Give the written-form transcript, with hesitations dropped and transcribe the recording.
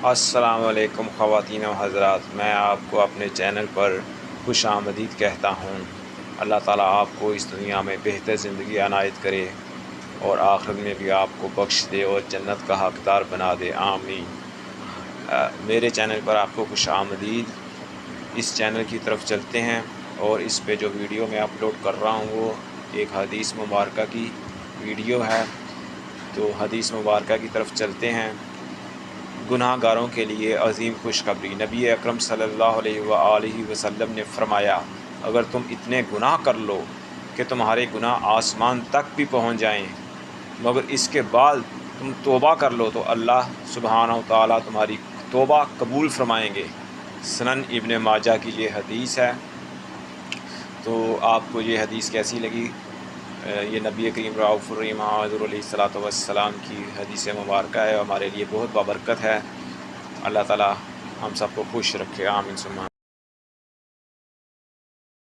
السلام علیکم خواتین و حضرات، میں آپ کو اپنے چینل پر خوش آمدید کہتا ہوں۔ اللہ تعالیٰ آپ کو اس دنیا میں بہتر زندگی عنایت کرے اور آخرت میں بھی آپ کو بخش دے اور جنت کا حقدار بنا دے، آمین۔ میرے چینل پر آپ کو خوش آمدید۔ اس چینل کی طرف چلتے ہیں اور اس پہ جو ویڈیو میں اپلوڈ کر رہا ہوں وہ ایک حدیث مبارکہ کی ویڈیو ہے، تو حدیث مبارکہ کی طرف چلتے ہیں۔ گناہ گاروں کے لیے عظیم خوشخبری۔ نبی اکرم صلی اللہ علیہ وآلہ وسلم نے فرمایا، اگر تم اتنے گناہ کر لو کہ تمہارے گناہ آسمان تک بھی پہنچ جائیں، مگر اس کے بعد تم توبہ کر لو تو اللہ سبحانہ و تعالیٰ تمہاری توبہ قبول فرمائیں گے۔ سنن ابن ماجہ کی یہ حدیث ہے۔ تو آپ کو یہ حدیث کیسی لگی؟ یہ نبی کریم رؤوف الرحیم حضور علیہ الصلاۃ والسلام کی حدیث مبارکہ ہے، ہمارے لیے بہت بابرکت ہے۔ اللہ تعالیٰ ہم سب کو خوش رکھے، آمین ثم آمین۔